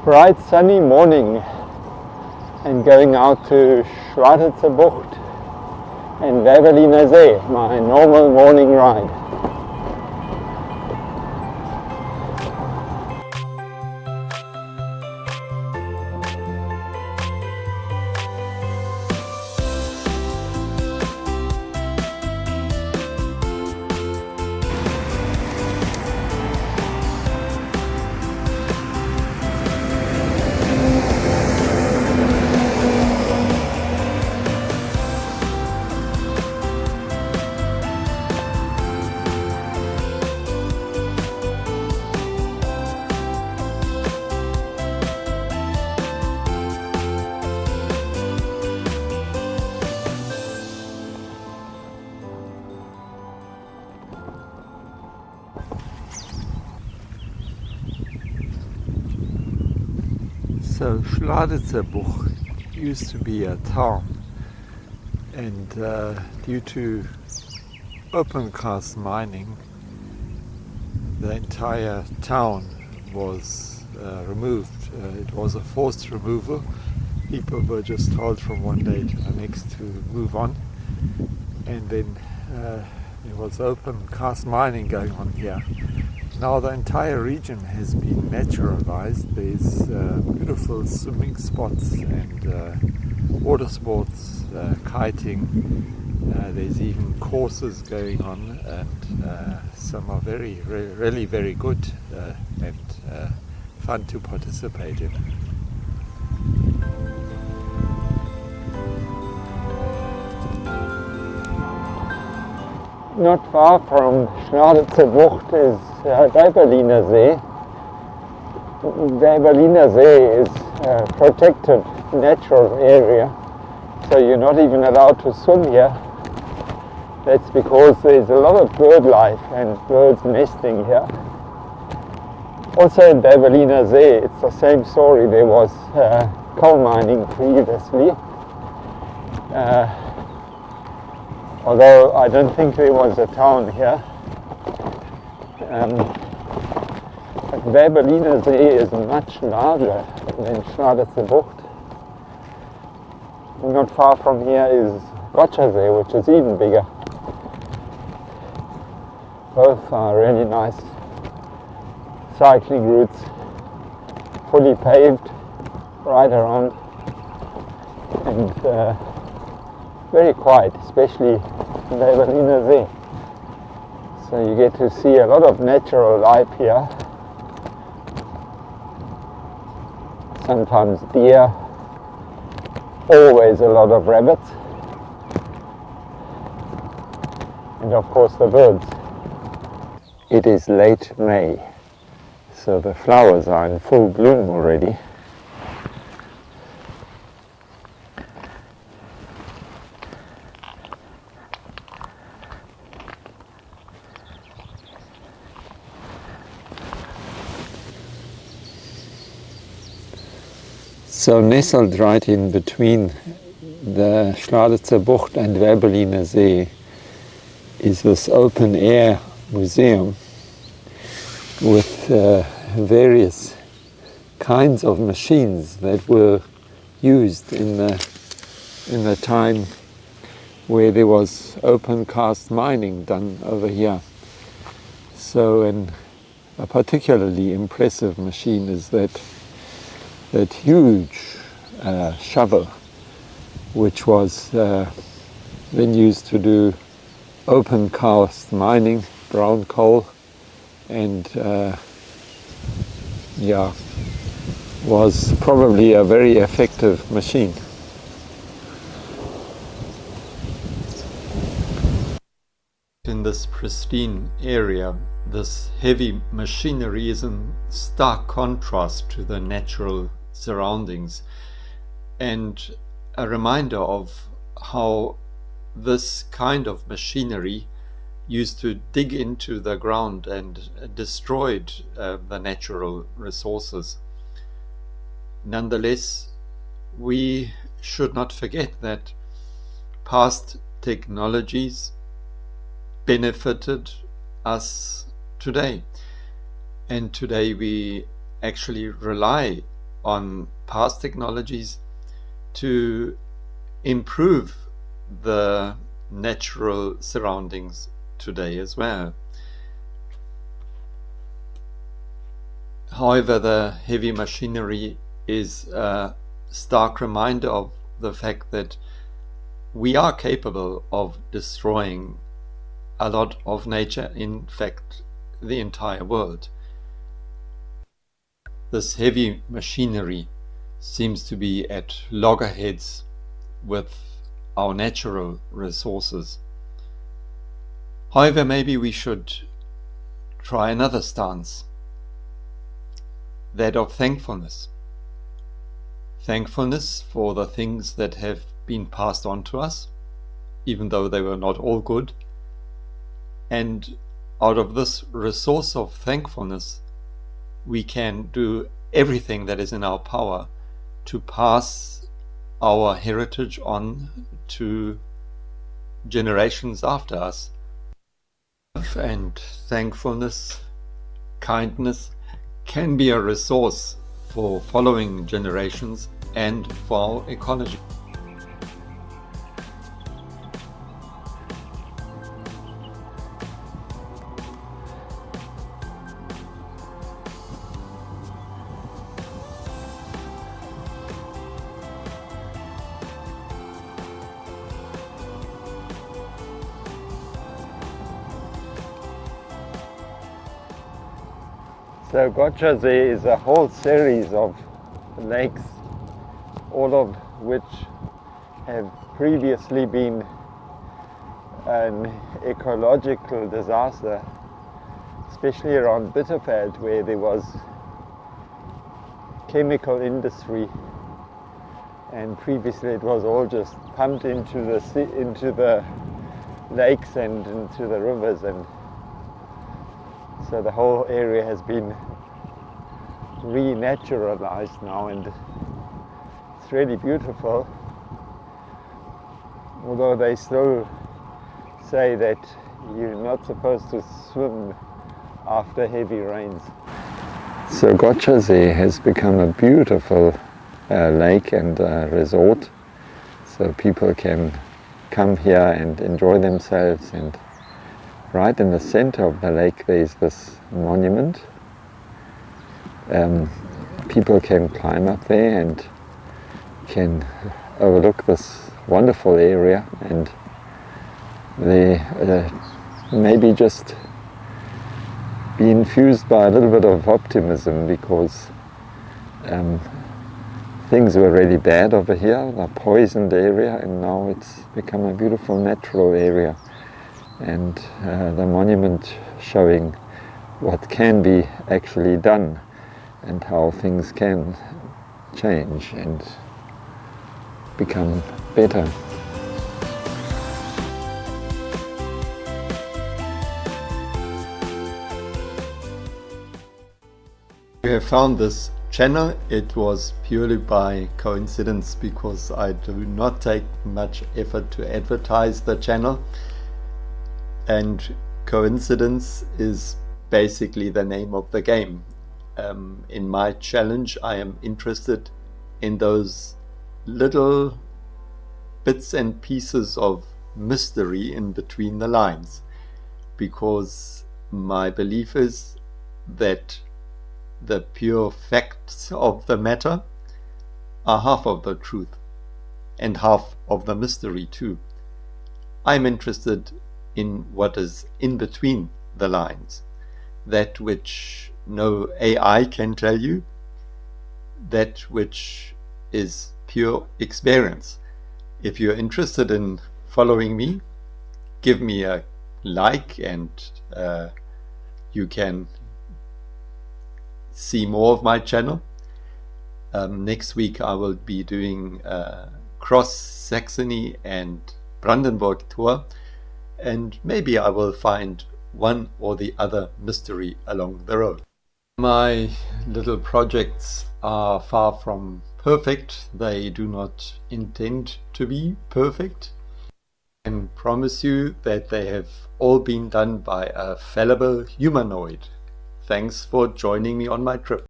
bright sunny morning and going out to Bucht and Werbeliner See, my normal morning ride. So Bucht used to be a town, and due to open cast mining, the entire town was removed. It was a forced removal. People were just told from one day to the next to move on, and then there was open cast mining going on here. Now the entire region has been naturalized. There's beautiful swimming spots and water sports, kiting. There's even courses going on, and some are really very good and fun to participate in. Not far from Bucht is Werbeliner See. Werbeliner See is a protected natural area, so you're not even allowed to swim here. That's because there's a lot of bird life and birds nesting here. Also in Werbeliner See, it's the same story. There was coal mining previously. Although I don't think there was a town here. But Werbeliner See is much larger than Bucht. Not far from here is See, which is even bigger. Both are really nice cycling routes, fully paved right around, and very quiet, especially in Werbeliner See. So you get to see a lot of natural life here. Sometimes deer, always a lot of rabbits, and of course the birds. It is late May, so the flowers are in full bloom already. So nestled right in between the Bucht and Werbeliner See is this open air museum with various kinds of machines that were used in the time where there was open cast mining done over here. So a particularly impressive machine is that huge shovel, which was then used to do open cast mining, brown coal, and was probably a very effective machine. In this pristine area, this heavy machinery is in stark contrast to the natural surroundings, and a reminder of how this kind of machinery used to dig into the ground and destroyed the natural resources. Nonetheless, we should not forget that past technologies benefited us today, and today we actually rely on past technologies to improve the natural surroundings today as well. However, the heavy machinery is a stark reminder of the fact that we are capable of destroying a lot of nature, in fact, the entire world. This heavy machinery seems to be at loggerheads with our natural resources. However, maybe we should try another stance, that of thankfulness. Thankfulness for the things that have been passed on to us, even though they were not all good. And out of this resource of thankfulness, we can do everything that is in our power to pass our heritage on to generations after us. And thankfulness, kindness can be a resource for following generations and for our ecology. So Gotchasee is a whole series of lakes, all of which have previously been an ecological disaster, especially around Bitterfeld, where there was chemical industry, and previously it was all just pumped into the sea, into the lakes and into the rivers, and so the whole area has been re-naturalized now, and it's really beautiful, although they still say that you're not supposed to swim after heavy rains. So Gotchasee has become a beautiful lake and resort, so people can come here and enjoy themselves, and right in the center of the lake there is this monument. People can climb up there and can overlook this wonderful area, and they maybe just be infused by a little bit of optimism, because things were really bad over here, a poisoned area, and now it's become a beautiful natural area. And the monument showing what can be actually done and how things can change and become better. You have found this channel. It was purely by coincidence, because I do not take much effort to advertise the channel, and coincidence is basically the name of the game. In my challenge, I am interested in those little bits and pieces of mystery in between the lines, because my belief is that the pure facts of the matter are half of the truth and half of the mystery too. I'm interested in what is in between the lines, that which no AI can tell you, that which is pure experience. If you're interested in following me, give me a like, and you can see more of my channel. Next week I will be doing cross Saxony and Brandenburg tour, and maybe I will find one or the other mystery along the road. My little projects are far from perfect. They do not intend to be perfect. I can promise you that they have all been done by a fallible humanoid. Thanks for joining me on my trip.